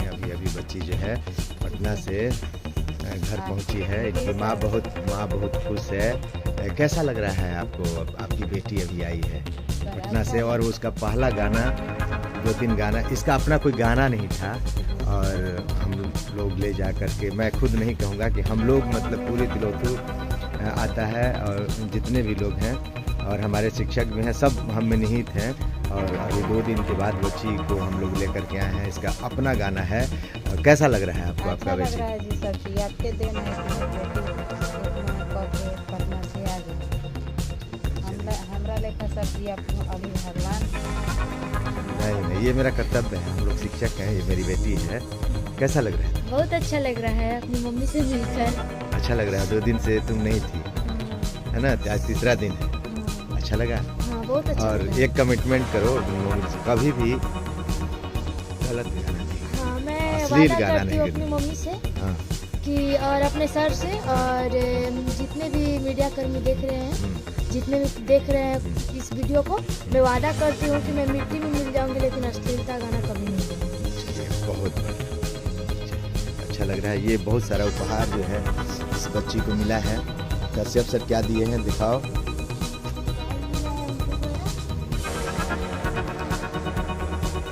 अभी अभी बच्ची जो है पटना से घर पहुंची है। इनकी माँ बहुत खुश है। कैसा लग रहा है आपको? आपकी बेटी अभी आई है पटना से और उसका पहला गाना, 2-3 गाना, इसका अपना कोई गाना नहीं था और हम लोग ले जा करके, मैं खुद नहीं कहूँगा कि हम लोग, मतलब पूरे तिलोतू आता है और जितने भी लोग हैं और हमारे शिक्षक भी हैं, सब हम में निहित हैं। और अभी 2 दिन के बाद बच्ची को हम लोग लेकर के आए हैं। इसका अपना गाना है। कैसा लग रहा है आपको? आपका बच्ची जी सर जी, आपके दिन है पटना से आ गए हमरा लेखा सर जी। आप अभी भगवान नहीं, ये मेरा कर्तव्य है। हम लोग शिक्षक हैं, ये मेरी बेटी है। कैसा लग रहा है? बहुत अच्छा लग रहा है अपनी मम्मी से मिलकर। अच्छा लग रहा है। 2 दिन से तुम नहीं थी, है ना? आज तीसरा दिन है। अच्छा लगा? हाँ, बहुत अच्छा और लगा। एक कमिटमेंट करो, कभी भी गलत गाना नहीं, हाँ, मैं अश्लील वादा गाना करती नहीं हूँ अपनी करना। मम्मी से हाँ। कि और अपने सर से और जितने भी मीडिया कर्मी देख रहे हैं, जितने भी देख रहे हैं इस वीडियो को, मैं वादा करती हूँ कि मैं मिट्टी में मिल जाऊंगी लेकिन अश्लीलता गाना कभी नहीं दूंगी। बहुत अच्छा लग रहा है। ये बहुत सारा उपहार जो है इस बच्ची को मिला है। कश्यप सर क्या दिए हैं दिखाओ।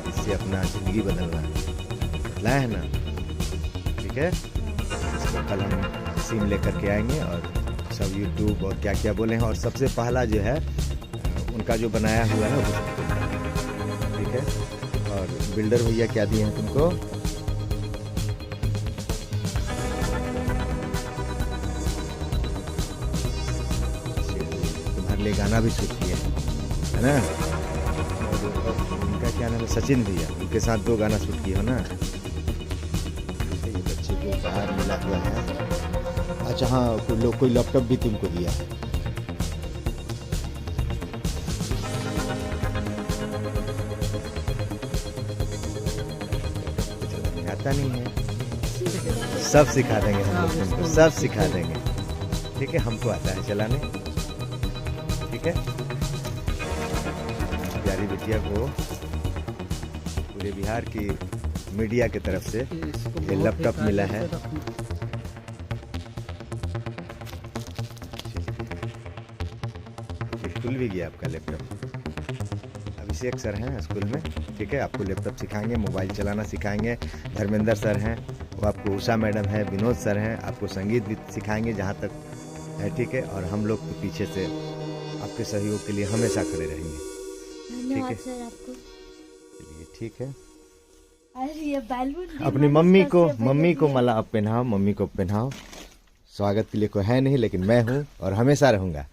इससे अपना जिंदगी बदलना है ना? ठीक है। इसको कल हम सिम लेकर के आएंगे और सब यूट्यूब और क्या क्या बोले हैं। और सबसे पहला जो है उनका जो बनाया हुआ है वो, ठीक है। और बिल्डर भैया क्या दिए हैं तुमको? तुम्हारे लिए गाना भी शूट किए है ना? और उनका क्या नाम है? सचिन भैया, उनके साथ 2 गाना शूट किए हो ना? ये बच्चे को उपहार मिला हुआ है। अच्छा हाँ, कोई लैपटॉप भी तुमको दिया है। आता नहीं है, सब सिखा देंगे हम लोग तुमको, सब सिखा देंगे। ठीक है, हमको आता है चलाने। ठीक है, प्यारी बिटिया को पूरे बिहार की मीडिया की तरफ से ये लैपटॉप मिला है। स्कूल भी गया आपका लैपटॉप? अभिषेक सर हैं स्कूल में, ठीक है। आपको लैपटॉप सिखाएंगे, मोबाइल चलाना सिखाएंगे। धर्मेंद्र सर हैं, वो आपको, उषा मैडम है, विनोद सर हैं, आपको संगीत भी सिखाएंगे जहाँ तक है, ठीक है। और हम लोग तो पीछे से आपके सहयोग के लिए हमेशा खड़े रहेंगे। धन्यवाद सर आपको। चलिए ठीक है। अरे ये बैलून अपनी मम्मी को माला अब पहनाओ, मम्मी को पहनाओ। स्वागत के लिए कोई है नहीं, लेकिन मैं हूँ और हमेशा रहूँगा।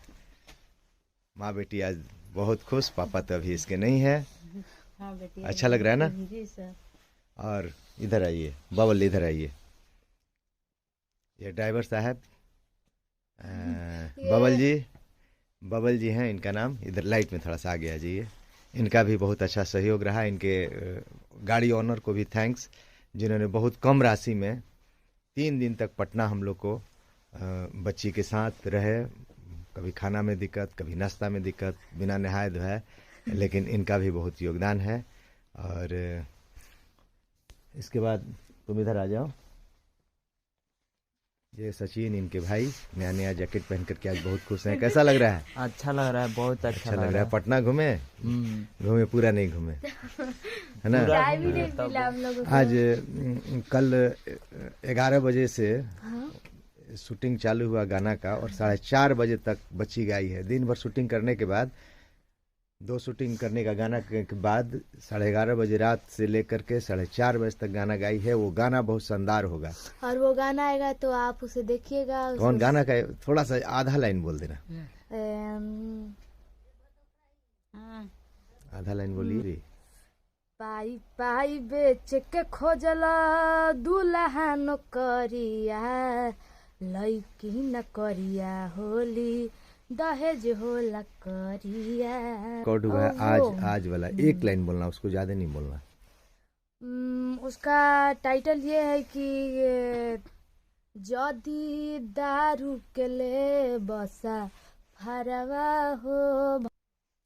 माँ बेटी आज बहुत खुश। पापा तो अभी इसके नहीं है। हाँ बेटी, अच्छा लग रहा है ना? जी सर। और इधर आइए बबल, इधर आइए। ये ड्राइवर साहब बबल जी हैं इनका नाम। इधर लाइट में थोड़ा सा आगे आ जाइए। इनका भी बहुत अच्छा सहयोग रहा। इनके गाड़ी ऑनर को भी थैंक्स, जिन्होंने बहुत कम राशि में 3 दिन तक पटना हम लोग को बच्ची के साथ रहे। कभी खाना में दिक्कत, कभी नाश्ता में दिक्कत, बिना नहाए धोए, लेकिन इनका भी बहुत योगदान है। और इसके बाद तुम इधर आ जाओ। ये सचिन, इनके भाई, नया नया जैकेट पहन करके आज बहुत खुश हैं। कैसा लग रहा है? अच्छा लग रहा है, बहुत अच्छा लग रहा है। पटना घूमे? घूमे, पूरा नहीं घूमे, है ना? चाय भी नहीं मिला हम लोगों को। आज कल 11 बजे से हाँ? शूटिंग चालू हुआ गाना का और 4:30 बजे तक बच्ची गाई है। दिन भर शूटिंग करने के बाद, 2 शूटिंग करने का गाना के बाद 11:30 बजे रात से लेकर के 4:30 बजे तक गाना गाई है। वो गाना बहुत शानदार होगा। और वो गाना आएगा तो आप उसे देखिएगा। कौन गाना का? थोड़ा सा आधा लाइन बोल देना। आधा लाइन बोलिए। पाई पाई बेच के खोजला दूल्हा नौकरिया, लईकी न करिया होली, दहेज होला करिया। कौड हुआ है आज वाला। एक लाइन बोलना, उसको ज्यादा नहीं बोलना। उसका टाइटल ये है कि जदी दारू के ले बसा फरवा हो।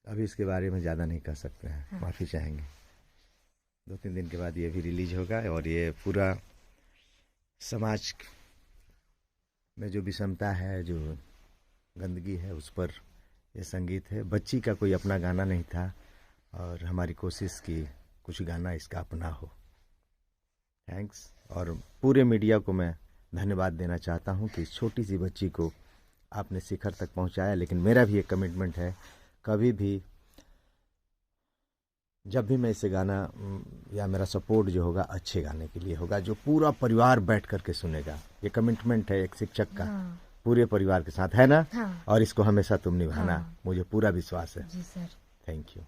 अभी इसके बारे में ज़्यादा नहीं कह सकते हैं, हाँ। माफ़ी चाहेंगे। 2-3 दिन के बाद ये भी रिलीज होगा और ये पूरा समाज में जो विषमता है, जो गंदगी है, उस पर ये संगीत है। बच्ची का कोई अपना गाना नहीं था और हमारी कोशिश की कुछ गाना इसका अपना हो। थैंक्स। और पूरे मीडिया को मैं धन्यवाद देना चाहता हूँ कि इस छोटी सी बच्ची को आपने शिखर तक पहुँचाया। लेकिन मेरा भी एक कमिटमेंट है, कभी भी जब भी मैं इसे गाना या मेरा सपोर्ट जो होगा अच्छे गाने के लिए होगा, जो पूरा परिवार बैठ करके सुनेगा। ये कमिटमेंट है एक शिक्षक का, हाँ। पूरे परिवार के साथ, है ना? हाँ। और इसको हमेशा तुम निभाना, हाँ। मुझे पूरा विश्वास है। जी सर। Thank you.